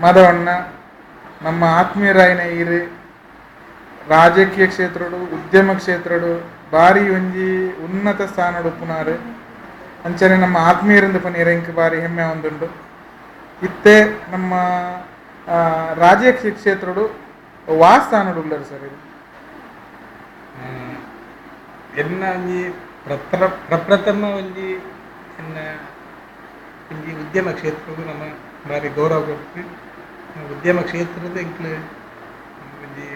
ಮಾಧವಣ್ಣ ನಮ್ಮ ಆತ್ಮೀಯರಾಯನ ಇರು ರಾಜಕೀಯ ಕ್ಷೇತ್ರಡು ಉದ್ಯಮ ಕ್ಷೇತ್ರಡು ಭಾರಿ ಒಂಜಿ ಉನ್ನತ ಸ್ಥಾನ ಉಪ್ಪುನಾರು ಅಂಚನೆ ನಮ್ಮ ಆತ್ಮೀಯರಿಂದ ಪನೀರ ಇಂಕ್ ಭಾರಿ ಹೆಮ್ಮೆ ಒಂದುಂಡು ಇತ್ತೆ ನಮ್ಮ ರಾಜಕೀಯ ಕ್ಷೇತ್ರಡು ವಾಸ್ಥಾನಡು ಉಳ್ಳರು ಸರ್ ಇದು ಎನ್ನ ಒಂಜಿ ಪ್ರಪ್ರಥಮ ಒಂಜಿ ಎನ್ನ ಒಂಜಿ ಉದ್ಯಮ ಕ್ಷೇತ್ರಡು ನಮ್ಮ ಭಾರಿ ಗೌರವ ಕೊಟ್ಟು ಉದ್ಯಮ ಕ್ಷೇತ್ರದ ಇಂಕ್ಲು ಒಂಜಿ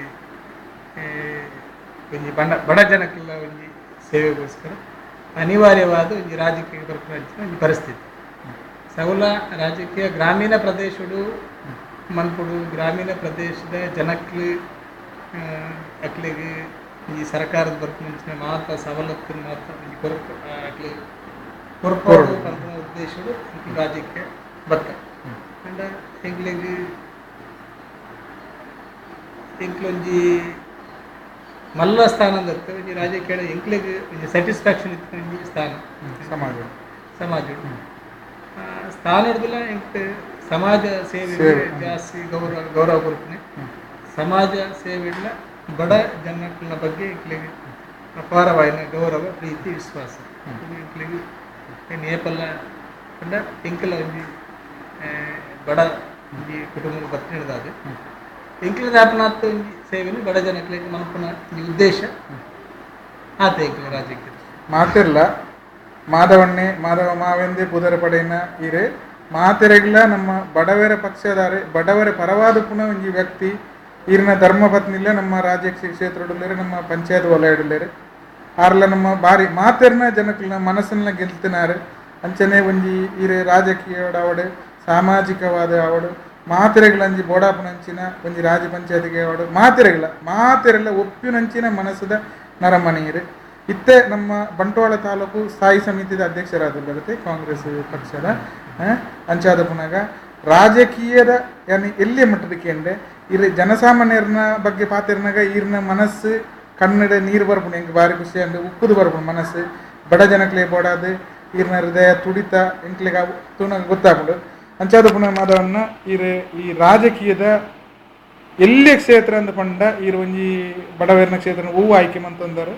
ಒಂಜಿ ಬಡ ಜನಕ್ಕೆಲ್ಲ ಒಂಜಿ ಸೇವೆಗೋಸ್ಕರ ಅನಿವಾರ್ಯವಾದ ಒಂಜಿ ರಾಜಕೀಯ ಒಂದು ಪರಿಸ್ಥಿತಿ ಸೌಲ ರಾಜಕೀಯ ಗ್ರಾಮೀಣ ಪ್ರದೇಶಡು ಮನ್ಪುಡು ಗ್ರಾಮೀಣ ಪ್ರದೇಶದ ಜನಕ್ಕೆ ಅಕ್ಲಿಗೆ ಈ ಸರ್ಕಾರದ ಬರ್ತಿನ ಮಾತ್ರ ಸವಲತ್ತು ಮಾತ್ರ ಕೊರಕು ಅಕ್ಲಿ ಕೊರಪೋಡು ಅಂತ ಉದ್ದೇಶಡು ರಾಜಕೀಯ ಬತ್ತ ಅಂಡ ಎಂಕ್ಲಿಗೆ ಎಂಕ್ಲೊಂಜಿ ಮಲ್ಲ ಸ್ಥಾನ ದತ್ತ ಒಂಜಿ ರಾಜಕೀಯ ಎಂಕ್ಲಿಗೆ ಒಂಜಿ ಸ್ಯಾಟಿಸ್ಫ್ಯಾಕ್ಷನ್ ಇತ್ತು ಒಂಜಿ ಸ್ಥಾನ ಸಮಾಜ ಸ್ಥಾನ ಹಿಡಿದಿಲ್ಲ ಎಂಕ್ ಸಮಾಜ ಸೇವೆ ಜಾಸ್ತಿ ಗೌರವ ಕೊಡ್ತೀನಿ ಸಮಾಜ ಸೇವೆಲ್ಲ ಬಡ ಜನಗಳ ಬಗ್ಗೆ ಎಂಕ್ಲಿಗೆ ಅಪಾರವಾದ ಗೌರವ ಪ್ರೀತಿ ವಿಶ್ವಾಸ ಎಂಕ್ಲಿಗೆ ನೇಪಲ್ಲ ಕಂಡ ಎಂಕಲ ಒಂಜಿ ಬಡ ಒಂಜಿ ಕುಟುಂಬದ ಬರ್ತೀನಿ ಹಿಡಿದಾದ ಎಂಕ್ಲದ ಆಪನಾತ್ ಒಂಜಿ ಸೇವೆನು ಬಡ ಜನಕ್ಕೆ ಮಲ್ಪನ ಈ ಉದ್ದೇಶ ಆತ ಎಂಕ್ಲ ರಾಜಕೀಯ ಮಾತಿರ್ಲ ಮಾಧವಣ್ಣೆ ಮಾಧವ ಮಾವೆಂದೆ ಪುದರ ಪಡೆಯನ ಇರೆ ಮಾತೆರೆಗ್ಲ ನಮ್ಮ ಬಡವರ ಪಕ್ಷದಾರೆ ಬಡವರ ಪರವಾದ ಪುನಃ ಒಂಜಿ ವ್ಯಕ್ತಿ ಈರಿನ ಧರ್ಮಪತ್ನಿಲ್ಲ ನಮ್ಮ ರಾಜಕೀಯ ಕ್ಷೇತ್ರಡುಲ್ಲೇರೆ ನಮ್ಮ ಪಂಚಾಯತ್ ವಲಯಡುಲ್ಲೇರೆ ಆರ್ಲ ನಮ್ಮ ಬಾರಿ ಮಾತೆರ್ನ ಜನಕ್ಲ ಮನಸ್ಸನ್ನ ಗೆಲ್ತಿನಾರೆ ಅಂಚನೆ ಒಂಜಿ ಈರೆ ರಾಜಕೀಯ ಅವಡು ಸಾಮಾಜಿಕವಾದ ಅವಡು ಮಾತೆರೆಗ್ಲಂಜಿ ಬೋಡಾಪುನಂಚಿನ ಒಂಜಿ ರಾಜ್ಯ ಪಂಚಾಯತಿಗೆ ಅವಡು ಮಾತೆರೆಲ್ಲ ಒಪ್ಪಿನಂಚಿನ ಮನಸ್ಸದ ನರಮನೀರು ಇತ್ತೆ ನಮ್ಮ ಬಂಟ್ವಾಳ ತಾಲೂಕು ಸ್ಥಾಯಿ ಸಮಿತಿದ ಅಧ್ಯಕ್ಷರಾದಲ್ಲರುತ್ತೆ ಕಾಂಗ್ರೆಸ್ ಪಕ್ಷದ ಅಂಚಾದ ಪುನಗ ರಾಜಕೀಯದ ಯಾನಿ ಎಲ್ಲಿ ಮಟ್ಟದಕ್ಕೆ ಅಂಡೆ ಇರು ಜನಸಾಮಾನ್ಯರನ ಬಗ್ಗೆ ಪಾತಿರ್ನಾಗ ಈರ್ನ ಮನಸ್ಸು ಕನ್ನಡ ನೀರು ಬರ್ಪುಣು ಎಂಗೆ ಭಾರಿ ಖುಷಿ ಅಂದು ಉಕ್ಕುದು ಬರ್ಪುಣು ಮನಸ್ಸು ಬಡ ಜನಕ್ಲೆ ಬೋಡಾದು ಈರ್ನ ಹೃದಯ ತುಡಿತ ಎಂಕ್ಲೆಗ ತುಣಗ ಗೊತ್ತಾಗ್ಬಿಡು ಅಂಚಾದ ಪುನಃ ಮಾಧವನ್ನ ಈ ರಾಜಕೀಯದ ಎಲ್ಲಿ ಕ್ಷೇತ್ರ ಅಂತ ಪಂಡ ಈರು ಒಂಜಿ ಬಡವರಿನ ಕ್ಷೇತ್ರ ಹೂವು ಆಯ್ಕೆ ಮಂತಂದರು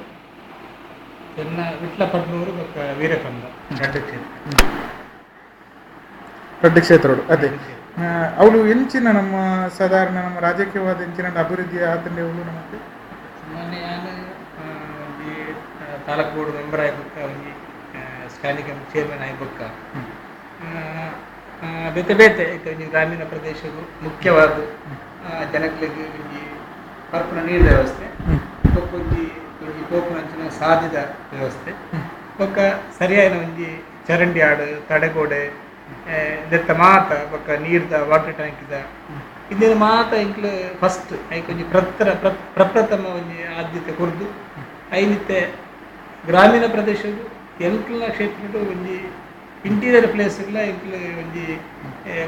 ಎನ್ನ ವಿಟ್ಲಪಟ್ನೂರು ವೀರಕಂದ ದೊಡ್ಡ ಕ್ಷೇತ್ರಗಳು ಅದೇ ಅವಳು ಎಂಚಿನ ನಮ್ಮ ಸಾಧಾರಣ ನಮ್ಮ ರಾಜಕೀಯವಾದ ಎಂಚಿನ ಅಭಿವೃದ್ಧಿ ಆತಂಡೆ ಅವಳು ನಮಗೆ ಮೊನ್ನೆ ನಾನು ಈ ತಾಲೂಕು ಬೋರ್ಡ್ ಮೆಂಬರ್ ಆಗ್ಬೇಕ ಒಂಜಿ ಸ್ಟ್ಯಾಂಡಿಂಗ್ ಕಮಿಟಿ ಚೇರ್ಮನ್ ಆಗ್ಬೇಕ ಬೇತೆ ಬೇತೆ ಒಂಜಿ ಗ್ರಾಮೀಣ ಪ್ರದೇಶಗಳು ಮುಖ್ಯವಾದ ಜನಗಳಿಗೆ ಒಂಜಿ ಪರ್ಪುನ ನೀರಿನ ವ್ಯವಸ್ಥೆ ಒಂಜಿ ಕೋಪುನಂಚಿನ ಸಾಧ್ಯದ ವ್ಯವಸ್ಥೆ ಬೊಕ್ಕ ಸರಿಯಾದ ಒಂಜಿ ಚರಂಡಿ ಆಡು ತಡೆಗೋಡೆ ದೆತ್ತ ಮಾತ ಬೊಕ್ಕ ನೀರ್ದ ವಾಟರ್ ಟ್ಯಾಂಕ್ದ ಇದನ್ನು ಮಾತ ಇಂಕ್ಲು ಫಸ್ಟ್ ಐಕ್ ಒಂಜಿ ಪ್ರಪ್ರಥಮ ಒಂಜಿ ಆದ್ಯತೆ ಕೊರ್ದು ಐನಿತ್ತೆ ಗ್ರಾಮೀಣ ಪ್ರದೇಶಗಳು ಎಂಕ್ಲ ಕ್ಷೇತ್ರಡು ಒಂಜಿ ಇಂಟೀರಿಯರ್ ಪ್ಲೇಸ್ಗಳ ಎಂಕ್ಲು ಒಂಜಿ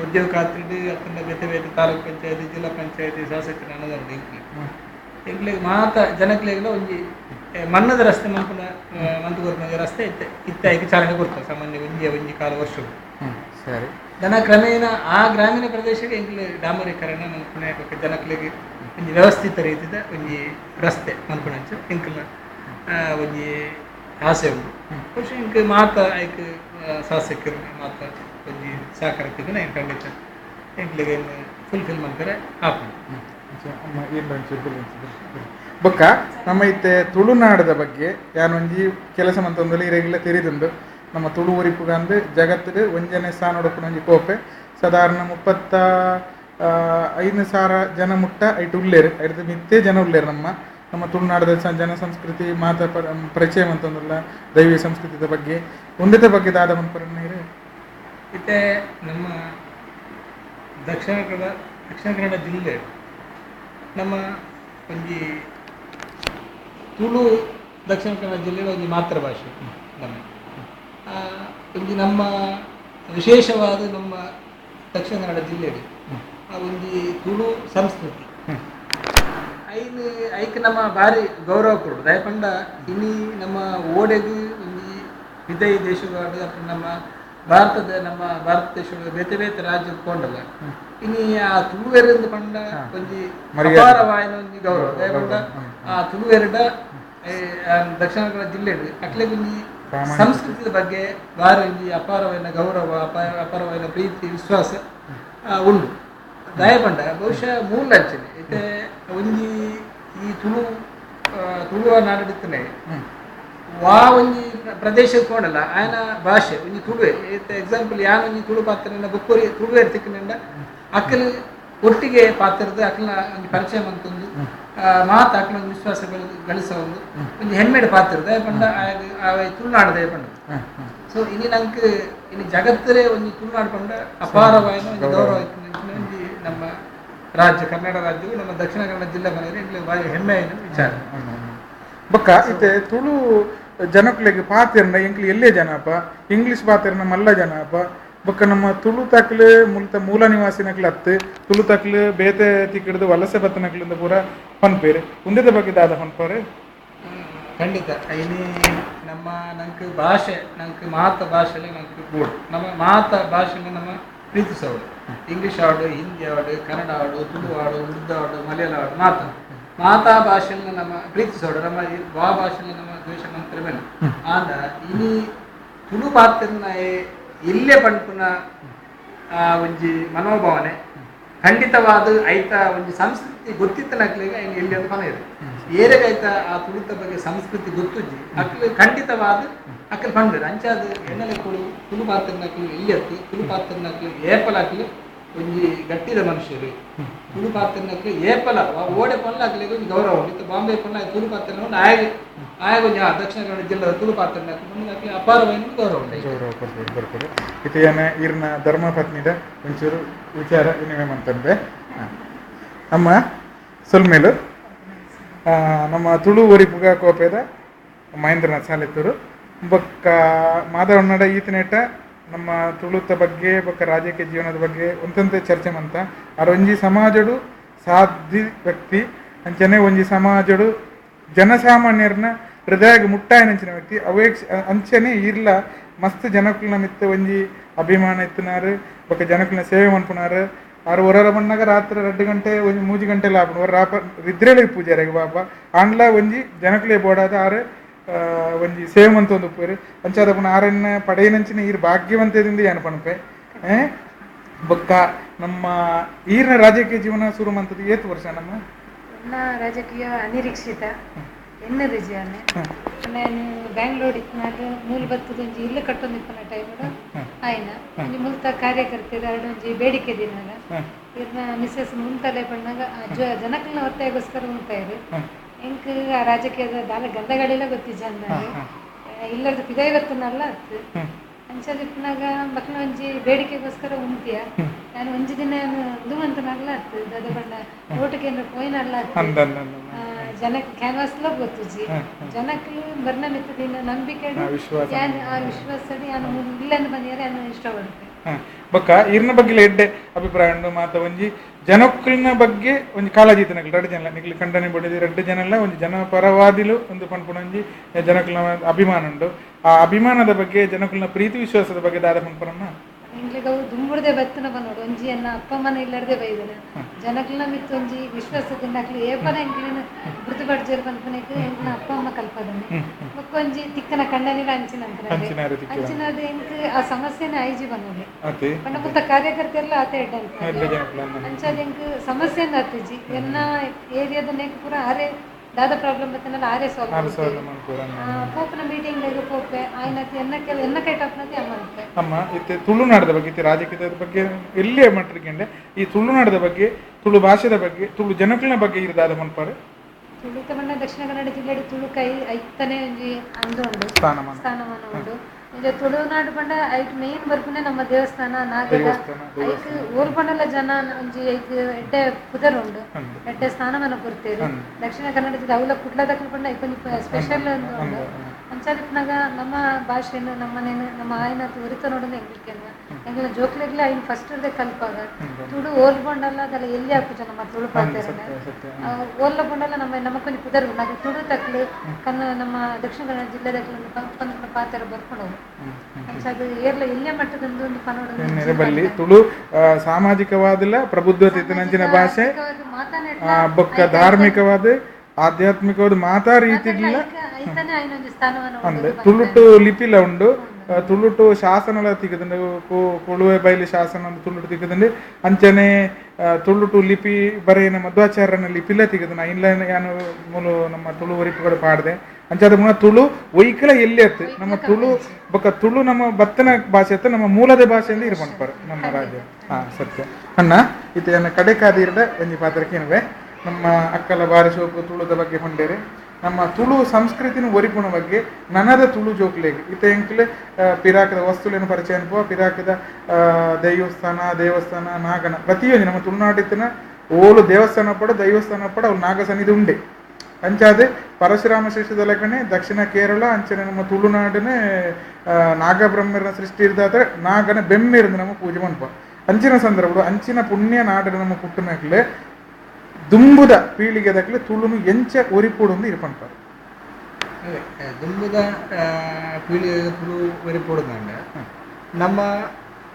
ಉದ್ಯೋಗ ಖಾತ್ರಿಡು ಅತ್ತಂಡ ಬೇತೆ ಬೇತೆ ತಾಲೂಕು ಪಂಚಾಯತಿ ಜಿಲ್ಲಾ ಪಂಚಾಯತಿ ಶಾಸಕರ ಅನ್ನೋದು ಎಂಕ್ಲಿಗೆ ಮಾತ ಜನಕ್ಲೆಲ್ಲ ಒಂಜಿ ಮಣ್ಣದ ರಸ್ತೆ ಮಂಪುನ ಮಂತುಗೊರ್ನ ರಸ್ತೆ ಇತ್ತೆ ಐಕೆ ಚಾಲನೆ ಕೊಡ್ತಾರೆ ಸಾಮಾನ್ಯ ಒಂಜಿ ಕಾಲ ವರ್ಷಗಳು ಸರಿ ಜನ ಕ್ರಮೇಣ ಆ ಗ್ರಾಮೀಣ ಪ್ರದೇಶಕ್ಕೆ ಎಂಕ್ಲು ಡಾಂಬರೀಕರಣ ಮಂಪುಣೆ ಜನಕ್ಲೆಗೆ ಒಂಜಿ ವ್ಯವಸ್ಥಿತ ರೀತಿದ ಒಂಜಿ ರಸ್ತೆ ಮಂಪುಣಂಚ ಎಂಕ್ಲ ಒಂಜಿ ಆಸೆ ಉಂಟು ಬಹುಶಃ ಇಂಕ್ ಮಾತ ಐಕ್ ಶಾಸಕರು ಮಾತ ಒಂಜಿ ಸಹಕಾರಕ್ಕೆ ನಾನು ಖಂಡಿತ ಎಂಕ್ಲಿಗೆ ಫುಲ್ಫಿಲ್ ಮಾಡ್ತಾರೆ ಆಪು ಬೊಕ್ಕ ನಮ್ಮ ಇತ್ತೆ ತುಳುನಾಡದ ಬಗ್ಗೆ ಯಾನೊಂಜಿ ಕೆಲಸ ಮಂತೊಂದು ಇರೆಗ್ಲ ತಿರಿದುಂಡು ನಮ್ಮ ತುಳು ಉರಿಪುಗಂದು ಜಗತ್ತಿಡು ಒಂಜನೇ ಸ್ಥಾನ ಒಂಜಿ ಕೋಪೆ ಸಾಧಾರಣ 35,000 ಜನ ಮುಟ್ಟ ಐಟು ಉಳ್ಳೇರು ಐದು ಮಿತ್ತೇ ಜನ ಉಳ್ಳೇರು ನಮ್ಮ ತುಳುನಾಡದ ಜನ ಸಂಸ್ಕೃತಿ ಮಾತ ಪರಿಚಯ ಮಂತೊಂದುಲ್ಲ ದೈವೀಯ ಸಂಸ್ಕೃತಿದ ಬಗ್ಗೆ ಒಂದಿತ ಬಗ್ಗೆ ದಾದ ಮನ್ಪರಣ್ಣೀರು ಇತ್ತೆ ನಮ್ಮ ದಕ್ಷಿಣ ಕನ್ನಡ ಜಿಲ್ಲೆ ನಮ್ಮ ಒಂಜಿ ತುಳು ದಕ್ಷಿಣ ಕನ್ನಡ ಜಿಲ್ಲೆಯ ಒಂಜಿ ಮಾತೃಭಾಷೆ ನಮ್ಮ ಒಂಜಿ ನಮ್ಮ ವಿಶೇಷವಾದ ನಮ್ಮ ದಕ್ಷಿಣ ಕನ್ನಡ ಜಿಲ್ಲೆಯಲ್ಲಿ ಆ ಒಂಜಿ ತುಳು ಸಂಸ್ಕೃತಿ ಐಕ್ ನಮ್ಮ ಭಾರಿ ಗೌರವ ಕೊಡೋದು ದಯಪಂಡ ಇನ್ನಿ ನಮ್ಮ ಓಡೆಗು ಒಂಜಿ ವಿದೈ ದೇಶಗಾಡು ಅಪ್ಪ ನಮ್ಮ ನಮ್ಮ ಭಾರತ ದೇಶದ ಬೇತೆ ಬೇತೆ ರಾಜ್ಯದ ಕೊಂಡಲ್ಲ ಇನಿ ಆ ತುಳುವೆರಿಂದ ಪಂಡ ಒಂಜಿ ಅಪಾರವಾಯಿನ ಒಂಜಿ ಗೌರವ ಪಂಡ ಆ ತುಳುವೆರಡ ದಕ್ಷಿಣ ಕನ್ನಡ ಜಿಲ್ಲೆ ಅಕ್ಲೆ ಒಂಜಿ ಸಂಸ್ಕೃತಿಯ ಬಗ್ಗೆ ಬಾರಿ ಒಂಜಿ ಅಪಾರವಾಯಿನ ಗೌರವ ಅಪಾರವಾಯಿನ ಪ್ರೀತಿ ವಿಶ್ವಾಸ ಉಂಡು ದಯಪಂಡ ಬಹುಶಃ ಮೂಲ ಅಂಚನೆ ಐತೆ ಒಂಜಿ ಈ ತುಳುವ ನಾಡಿತ್ತನೆ ವಾ ಒಂಜಿ ಪ್ರದೇಶ ಕೋಣಲ್ಲ ಆಯನ ಭಾಷೆ ಒಂಜಿ ತುಳುವೆ ಎಕ್ಸಾಂಪಲ್ ಯಾನ್ ಒಂಜಿ ತುಳು ಪಾತ್ರ ಬೊಕ್ಕೋರಿ ತುಳುವೆ ತಿಕ್ಕನಿಂದ ಅಕ್ಕಲು ಒಟ್ಟಿಗೆ ಪಾತ್ರದ ಅಕ್ಕಲ ಒಂದು ಪರಿಚಯ ಮಂತೊಂದು ಮಾತು ಅಕ್ಕಲ ಒಂದು ವಿಶ್ವಾಸ ಗಳಿಸ ಒಂದು ಹೆಮ್ಮೆಡ ಪಾತ್ರ ದಯಪಂಡ ತುಳುನಾಡು ದಯಪಂಡ ಸೊ ಇನಿ ನಂಗೆ ಇನಿ ಜಗತ್ತರೇ ಒಂದು ತುಳುನಾಡು ಪಂಡ ಅಪಾರವಾಯಿನ ಒಂದು ಗೌರವ ಒಂದು ನಮ್ಮ ರಾಜ್ಯ ಕರ್ನಾಟಕ ರಾಜ್ಯವು ನಮ್ಮ ದಕ್ಷಿಣ ಕನ್ನಡ ಜಿಲ್ಲೆ ಮನೆಯಲ್ಲಿ ಭಾರಿ ಹೆಮ್ಮೆಯ ವಿಚಾರ ಬೊಕ್ಕ ಇತ್ತೆ ತುಳು ಜನಕ್ಲೆಗ್ ಪಾತೆರ್ನ ಎಂಕ್ಲು ಎಲ್ಲೇ ಜನಪ ಇಂಗ್ಲಿಷ್ ಪಾತೆರ್ನ ಮಲ್ಲ ಜನಪ ಬೊಕ್ಕ ನಮ್ಮ ತುಳು ತಕ್ಲು ಮೂಲ ನಿವಾಸಿನಕ್ಲು ಹತ್ತು ತುಳು ತಕ್ಲು ಬೇತೆ ತಿಕ್ಕಿಡ್ದು ವಲಸೆ ಬತ್ತನಕ್ಲಿಂದ ಪೂರ ಪನ್ಪೇರು ಉಂದದ ಬಗ್ಗೆ ದಾದ ಪನ್ಪಾರೆ ಖಂಡಿತ ಇನಿ ನಮ್ಮ ನಂಗೆ ಭಾಷೆ ನಂಗೆ ಮಾತ ಭಾಷೆಲೆ ನಂಗೆ ಕೂಡ ನಮ್ಮ ಮಾತ ಭಾಷೆಲೆ ನಮ್ಮ ಪ್ರೀತಿಸೋಡು ಇಂಗ್ಲೀಷ್ ಆಡು ಹಿಂದಿ ಆಡು ಕನ್ನಡ ಆಡು ತುಳು ಆಡು ಉರ್ದು ಆಡು ಮಲಯಾಳ ಆಡು ಮಾತಾ ಭಾಷೆಯನ್ನು ನಮ್ಮ ಪ್ರೀತಿಸೋಡು ನಮ್ಮ ವಾ ಭಾಷೆಯಲ್ಲಿ ನಮ್ಮ ದ್ವೇಷ ಮಂತ್ರ ಮೇಲೆ ಆಂಡ ಇನಿ ತುಳು ಪಾತ್ರನ ಇಲ್ಲೇ ಪಂಪುನ ಒಂಜಿ ಮನೋಭಾವನೆ ಖಂಡಿತವಾದ ಐತ ಒಂಜಿ ಸಂಸ್ಕೃತಿ ಗೊತ್ತಿತ್ತನಕ್ಲಿಗ ಇನ್ನು ಎಲ್ಲಿ ಅಂತ ಮನೆ ಇದೆ ಏರೆಗೈತ ಆ ತುಳಿತ ಬಗ್ಗೆ ಸಂಸ್ಕೃತಿ ಗೊತ್ತುಜ್ಜಿ ಅಕ್ಲು ಖಂಡಿತವಾದ ಅಕ್ಕಲು ಪಂಡ್ರೆ ಅಂಚಾದ ಎಣ್ಣಲೆ ಕೊಡು ತುಳು ಪಾತ್ರನಕ್ಲು ಎಲ್ಲಿ ತುಳು ಪಾತ್ರನಕ್ಲು ಏಪಲಾಕ್ಲು ಒಂಜಿ ಗಟ್ಟಿದ ಮನುಷ್ಯರು ತುಳು ಪಾತ್ರನಕ್ಲು ಏಪಲ ಓಡೆ ಪೊಲ್ಲ ಆಗ್ಲಿಗೆ ಒಂದು ಗೌರವ ಉಂಟು ಬಾಂಬೆ ಪೊಲ್ಲ ತುಳು ಪಾತ್ರ ಉಂಟು ಆಯ ಒಂಜಿ ದಕ್ಷಿಣ ಕನ್ನಡ ಜಿಲ್ಲೆದ ತುಳು ಪಾತ್ರನಕ್ಲು ಅಪಾರವಾದ ಗೌರವ ಉಂಟು ಬರ್ತಾರೆ ಇದು ಏನ ಇರ್ನ ಧರ್ಮ ಪತ್ನಿದ ಒಂಚೂರು ವಿಚಾರ ವಿನಿಮಯ ಅಂತಂದ್ರೆ ನಮ್ಮ ಸೊಲ್ಮೇಲು ನಮ್ಮ ತುಳು ಒರಿಪುಗ ಕೋಪೆದ ಮಹೇಂದ್ರನಾಥ್ ಸಾಲೆತ್ತೂರು ಬೊಕ್ಕ ಮಾಧವಣ್ಣಡ ಈತನೇಟ ನಮ್ಮ ತುಳುತ ಬಗ್ಗೆ ಬೊಕ್ಕ ರಾಜಕೀಯ ಜೀವನದ ಬಗ್ಗೆ ಒಂತಂತೆ ಚರ್ಚೆ ಮಂತ ಒಂಜಿ ಸಮಾಜಡು ಸಾಧ್ಯ ವ್ಯಕ್ತಿ ಅಂಚನೆ ಒಂಜಿ ಸಮಾಜಡು ಜನಸಾಮಾನ್ಯರನ್ನ ಹೃದಯಗೆ ಮುಟ್ಟಾಯನಂಚಿನ ವ್ಯಕ್ತಿ ಅವೇ ಅಂಚನೆ ಇರ್ಲ ಮಸ್ತ್ ಜನಕುಲ್ನ ಮಿತ್ತ ಒಂಜಿ ಅಭಿಮಾನ ಇತ್ತಿನಾರು ಬೊಕ್ಕ ಜನಕುಲ್ನ ಸೇವೆ ಮನ್ಪುನಾರು ಆರು ಹೊರ ಬಂದಾಗ ರಾತ್ರಿ 2 ಗಂಟೆ ಒಂಜಿ 3 ಗಂಟೆಲ್ಲ ಆಪಣ ಹೊರ ರಾಪ ರಿದ್ರೆಲಿಗೆ ಪೂಜಾರಿಗೆ ಬಾಬಾ ಆಂಡ್ಲ ಒಂಜಿ ಜನಕುಲೇ ಬೋಡಾದ ಆರು ಒಂಜಿ ಸೇವೆ ಮಂತ ಒಂದು ಉಪ್ಪೇರು ಅಂಚಾದ ಪುನಃ ಆರನ್ನ ಪಡೆಯನಂಚಿನ ಈರು ಭಾಗ್ಯವಂತದಿಂದ ಏನು ಪಣಪೆ ಬೊಕ್ಕ ನಮ್ಮ ಈರ್ನ ರಾಜಕೀಯ ಜೀವನ ಶುರು ಮಂತದ್ದು ಏತು ವರ್ಷ ನಮ್ಮ ರಾಜಕೀಯ ಅನಿರೀಕ್ಷಿತ ಎನ್ನ ರಿಜಿಯಾನೆ ನಾನು ಬ್ಯಾಂಗ್ಳೂರ್ ಇತ್ತಿನಾಗ ಮೂಲ ಬತ್ತದ ಒಂಜಿ ಇಲ್ಲು ಕಟ್ಟೊಂದು ಇಪ್ಪನ ಟೈಮಡ ಆಯ್ನ ಒಂಜಿ ಮುಲ್ತ ಕಾರ್ಯಕರ್ತೆದ ಒಂಜಿ ಬೇಡಿಕೆ ದಿನಾಗ ಇರ್ನ ಮಿಸ್ಸಸ್ ಮುಂತಲೆ ಪಣ್ಣಾಗ ಜನಕಲ್ನ ಒತ್ತಾಯಗೋಸ್ಕರ ಉಂಟಾಯಿರು ಎಂಕ್ ಆ ರಾಜಕೀಯದ ದಾಲ ಗಂಧಗಳೆಲ್ಲ ಗೊತ್ತಿಜ್ಜ ಅಂದಾಗ ಇಲ್ಲದ ಪಿದಾಯ ಗೊತ್ತನಲ್ಲ ಅತ್ತು ಅಂಚದಿಪ್ಪನಾಗ ಮಕ್ಳ ಒಂಜಿ ಬೇಡಿಕೆಗೋಸ್ಕರ ಉಂತಿಯ ನಾನು ಒಂಜಿ ದಿನ ದುವಂತನಾಗ್ಲ ಅತ್ತು ದದ ಬಂಡ ಓಟಿಗೆ ಪೋಯ್ನಲ್ಲ ಅತ್ತು ಜನಕ್ಕೆ ಕ್ಯಾನ್ವಾಸ್ಲ ಗೊತ್ತುಜಿ ಜನಕ್ಕೆ ಬರ್ನ ಮಿತ್ತದಿನ ನಂಬಿಕೆ ಆ ವಿಶ್ವಾಸಡಿ ನಾನು ಇಲ್ಲಂದು ಬಂದಿಯಾರೆ ನಾನು ಇಷ್ಟಪಡುತ್ತೆ ಬೊಕ್ಕ ಇರ್ನ ಬಗ್ಗೆ ಎಡ್ಡೆ ಅಭಿಪ್ರಾಯ ಉಂಡು ಮಾತ ಒಂಜಿ ಜನಕ್ಕಲ್ನ ಬಗ್ಗೆ ಒಂಜಿ ಕಾಳಜಿತನಕ್ಲು 2 ಜನ ನಿಕ್ಲಿ ಖಂಡನೆ ಬಡಿದಿ 2 ಜನಲ್ಲ ಒಂಜಿ ಜನಪರವಾದಿಲು ಒಂದು ಪನ್ಪುಣ ಒಂಜಿ ಜನಕಲ್ನ ಅಭಿಮಾನ ಉಂಡು ಆ ಅಭಿಮಾನದ ಬಗ್ಗೆ ಜನಕಲ್ನ ಪ್ರೀತಿ ವಿಶ್ವಾಸದ ಬಗ್ಗೆ ದಾದ ಪನ್ಪುರನ್ನ ಇಂಗ್ಲಿಗೆ ಅವು ದುಂಬುಡ್ದೆ ಬತ್ತನ ಬಂದೋಡು ಒಂಜಿ ಅನ್ನ ಅಪ್ಪ ಅಮ್ಮನ ಇಲ್ಲಡ್ದೆ ಬೈದನ ಜನಕಲ್ನ ಮಿತ್ತು ಒಂಜಿ ವಿಶ್ವಾಸದಿಂದ ಆಗ್ಲಿ ಏಪನ ಎಂಕ್ಲಿನ ಮೃದುಪಡ್ಜೇರ್ ಪನ್ಪುನಕ್ಕೆ ಎಂಕ್ಲಿನ ಅಪ್ಪ ಅಮ್ಮ ಕಲ್ಪದನೆ ಬೊಕ್ಕ ಒಂಜಿ ತಿಕ್ಕನ ಕಣ್ಣನಿಲ ಅಂಚಿನದ ಎಂಕ್ ಆ ಸಮಸ್ಯೆನ ಐಜಿ ಬಂದೋಡೆ ಪಂಡ ಮುತ್ತ ಕಾರ್ಯಕರ್ತೆ ಎಲ್ಲ ಆತ ಎಡ್ಡ ಅಂಚಾದ ಎಂಕ್ ಸಮಸ್ಯೆಂದ ಆತಿಜಿ ಎನ್ನ ಏರಿಯಾದ ನೆಕ್ ಪೂರ ಆರೆ ದಾದ ಪ್ರಾಬ್ಲಮ್ ಬತ್ತನಲ್ಲ ಆರೆ ಸಾಲ್ವ್ ಪೋಪನ ಮೀಟಿಂಗ್ ದಾಗ ಪೋಪೆ ಆಯ್ನತಿ ಎನ್ನ ಕೈಟಾಪ್ನತಿ ಅಮ್ಮಂತೆ ಅಮ್ಮ ಇತ್ತೆ ತುಳುನಾಡದ ಬಗ್ಗೆ ಇತ್ತೆ ರಾಜಕೀಯದ ಬಗ್ಗೆ ಎಲ್ಲಿಯೇ ಮಟ್ಟಿಗೆ ಈ ತುಳುನಾಡದ ಬಗ್ಗೆ ತುಳು ಭಾಷೆದ ಬಗ್ಗೆ ತುಳು ಜನಕಲ್ನ ಬಗ್ಗೆ ಇರದಾದ ಮನ್ಪಾರೆ ತುಳುತ ಬಣ್ಣ ದಕ್ಷಿಣ ಕನ್ನಡ ಜಿಲ್ಲೆಡ್ ತುಳು ಕೈ ಐತನೇ ಒಂಜಿ ಅಂದು ಉಂಡು ಸ್ಥಾನಮಾನ ಉಂಡು ಈಗ ತುಳುನಾಡು ಪಂಡ ಐಕ್ ಮೇನ್ ಬರ್ಪುನೆ ನಮ್ಮ ದೇವಸ್ಥಾನ ನಾಗರ ಐಕ್ ಊರು ಪಂಡಲ ಜನ ಒಂಜಿ ಐಕ್ ಎಡ್ಡೆ ಪುದರ್ ಉಂಡು ಎಡ್ಡೆ ಸ್ಥಾನಮಾನ ಕೊಡ್ತೇವೆ ದಕ್ಷಿಣ ಕನ್ನಡ ಜಿಲ್ಲೆ ಅವಲ ಕುಡ್ಲದಕ್ಕೂ ಪಂಡ ಐಕೊಂದು ಸ್ಪೆಷಲ್ ಒಂದು ಉಂಡು ಅಂಚಾದಿಪ್ಪನಾಗ ನಮ್ಮ ಭಾಷೆನು ನಮ್ಮನೇನು ನಮ್ಮ ಆಯ್ನತ್ತು ಉರಿತ ನೋಡೋದು ಎಂಗ್ಲಿಕ್ಕೆನ ಎಂಗ್ಲ ಜೋಕ್ಲೆಗ್ಲ ಐನ್ ಫಸ್ಟ್ ಇರ್ದೆ ಕಲ್ಪಾಗ ತುಳು ಓಲ್ ಪಂಡಲ್ಲ ಅದೆಲ್ಲ ಎಲ್ಲಿ ಹಾಕುಜ ನಮ್ಮ ತುಳು ಪಾತೆರನ ಓಲ್ಲ ಪಂಡಲ್ಲ ನಮಕೊಂದು ಪುದರ್ ನಾಗ ತುಳು ತಕ್ಲು ಕನ್ನ ನಮ್ಮ ದಕ್ಷಿಣ ಕನ್ನಡ ಜಿಲ್ಲೆದಕ್ಲು ಪಾತೆರ ಬರ್ಕೊಂಡು ಅದು ಏರ್ಲ ಇಲ್ಲೇ ಮಟ್ಟದೊಂದು ಒಂದು ಎನ್ನೆರೆ ಬಲ್ಲಿ ತುಳು ಸಾಮಾಜಿಕವಾದಲ ಪ್ರಬುದ್ಧತೆ ಇತ್ತಿನಂಚಿನ ಭಾಷೆ ಬೊಕ್ಕ ಧಾರ್ಮಿಕವಾದ ಆಧ್ಯಾತ್ಮಿಕವಾದ ಮಾತಾ ರೀತಿಡ್ಲ ಅಂದೆ ತುಳುಟು ಲಿಪಿಲ ಉಂಡು ತುಳುಟು ಶಾಸನಲ ತಿಕ್ಕದಂಡು ಕೊಳುವೆ ಬೈಲಿ ಶಾಸನ ಒಂದು ತುಳುಟು ತಿಕ್ಕದಂಡು ಅಂಚನೆ ತುಳುಟು ಲಿಪಿ ಬರೆಯಿನ ಮಧ್ವಾಚಾರ್ಯನ ಲಿಪಿಲ ತಿಕ್ಕದಂಡು ಐನ್ಲ ಯಾನು ಮೂಲು ನಮ್ಮ ತುಳು ಒರಿಪು ಕೂಡ ಪಾಡ್ದೆ ಅಂಚಾದ ಮುನ್ನ ತುಳು ಒಯ್ಕಲ ಎಲ್ಲಿ ಅತ್ತು ನಮ್ಮ ತುಳು ಬೊಕ್ಕ ತುಳು ನಮ್ಮ ಬತ್ತನ ಭಾಷೆ ಅತ್ತ ನಮ್ಮ ಮೂಲದ ಭಾಷೆಯಿಂದ ಇರ್ಬಂಡ್ಪಾರು ನಮ್ಮ ರಾಜ್ಯ ಸತ್ಯ ಅಣ್ಣ ಇದು ನನ್ನ ಕಡೆ ಕಾದಿರ್ದ ಒಂಜಿ ಪಾತ್ರಕ್ಕೆ ಏನವೆ ನಮ್ಮ ಅಕ್ಕಲ ಬಾರಿ ಸೋಪು ತುಳುದ ಬಗ್ಗೆ ಹೊಂಡೇರಿ ನಮ್ಮ ತುಳು ಸಂಸ್ಕೃತಿನ ಒರಿಪುಣ ಬಗ್ಗೆ ನನದ ತುಳು ಜೋಕ್ಲೆಗೆ ಇತ ಎಂಕ್ಲೆ ಪಿರಾಕದ ವಸ್ತುಲೇನು ಪರಿಚಯ ಅನ್ಪೋ ಪಿರಾಕದ ದೇವಸ್ಥಾನ ನಾಗನ ಪ್ರತಿಯೊಂದು ನಮ್ಮ ತುಳುನಾಡಿನ ಓಲು ದೇವಸ್ಥಾನ ಪಡ ದೈವಸ್ಥಾನ ಪಡ ಅವ್ರು ನಾಗ ಸನ್ನಿಧಿ ಉಂಡೆ ಅಂಚಾದೆ ಪರಶುರಾಮ ಶ್ರೇಷ್ಠದ ಲೆಕ್ಕನೆ ದಕ್ಷಿಣ ಕೇರಳ ಅಂಚನೆ ನಮ್ಮ ತುಳುನಾಡನೆ ನಾಗಬ್ರಹ್ಮರನ ಸೃಷ್ಟಿ ಇರ್ದಾದ್ರೆ ನಾಗನ ಬೆಮ್ಮಿருந்து ನಮ್ಮ ಪೂಜೆ ಮನ್ಪ ಅಂಚಿನ ಸಂದರ್ಭ ಅಂಚಿನ ಪುಣ್ಯ ನಾಡನ ನಮ್ಮ ಪುಟ್ಟನಕ್ಲೆ ದುಂಬುದ ಪೀಳಿಗೆದಕ್ಲೆ ತುಳುನು ಎಂಚ ಒರಿಪೂಡೊಂದು ಇರ್ಪಂಟಾರು ದುಂಬುದ ಪೀಳಿಗೆ ತುಳು ಒರಿಪೂಡದಂಡ ನಮ್ಮ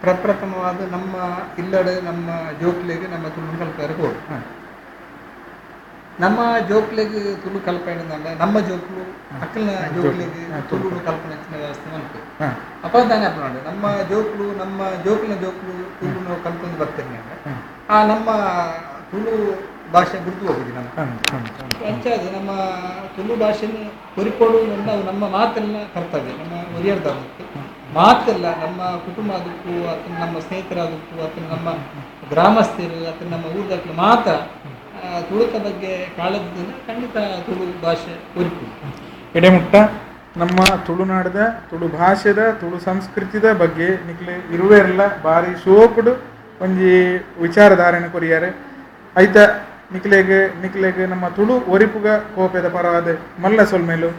ಪ್ರಪ್ರಥಮವಾದ ನಮ್ಮ ಇಲ್ಲಡೆ ನಮ್ಮ ಜೋಕ್ಲೆಗೆ ನಮ್ಮ ತುಳು ಕಲ್ಪನೆ ಕೊಡು ನಮ್ಮ ಜೋಕ್ಲೆಗೆ ತುಳು ಕಲ್ಪನೆ ನಮ್ಮ ಜೋಕ್ಲು ಅಕ್ಕಲ್ನ ಜೋಕ್ಲೆಗೆ ತುಳು ಕಲ್ಪನೆ ವ್ಯವಸ್ಥೆ ಮಲ್ಪೆ ಅಪದಾನೆ ಅಪ್ಪ ನಮ್ಮ ಜೋಕ್ಲಿನ ಜೋಕ್ಲು ತುಳು ಕಲ್ಪನೆ ಬರ್ತೇನೆ ನಮ್ಮ ತುಳು ಭಾಷೆ ಗುರುತು ಹೋಗಿದೆ ನಮ್ಮ ಹೆಚ್ಚಾಗಿ ನಮ್ಮ ತುಳು ಭಾಷೆನೇ ಹೊರಿಕೊಡು ನಾವು ನಮ್ಮ ಮಾತೆಲ್ಲ ಕರ್ತವ್ಯ ನಮ್ಮ ಒರಿಯರ್ದಕ್ಕೆ ಮಾತೆಲ್ಲ ನಮ್ಮ ಕುಟುಂಬ ಅದಕ್ಕೂ ಅಥವಾ ನಮ್ಮ ಸ್ನೇಹಿತರಾದಕ್ಕೂ ಅಥವಾ ನಮ್ಮ ಗ್ರಾಮಸ್ಥರು ಅಥವಾ ನಮ್ಮ ಊರದಕ್ಕೆ ಮಾತ ತುಳುಕ ಬಗ್ಗೆ ಕಾಳಜಿ ಖಂಡಿತ ತುಳು ಭಾಷೆ ಹೊರಿಪು ಎಡೆಮುಟ್ಟ ನಮ್ಮ ತುಳುನಾಡದ ತುಳು ಭಾಷೆದ ತುಳು ಸಂಸ್ಕೃತಿದ ಬಗ್ಗೆ ನಿಕ್ಲೆ ಇರುವೆಲ್ಲ ಬಾರಿ ಶೋಕುಡು ಒಂಜಿ ವಿಚಾರಧಾರಣೆ ಕೊರಿಯಾರೆ ಐತ ನಿಕ್ಲೆಗೆ ನಮ್ಮ ತುಳು ಒರಿಪುಗ ಕೋಪೆದ ಪರವಾದ ಮಲ್ಲ ಸೊಲ್ಮೇಲು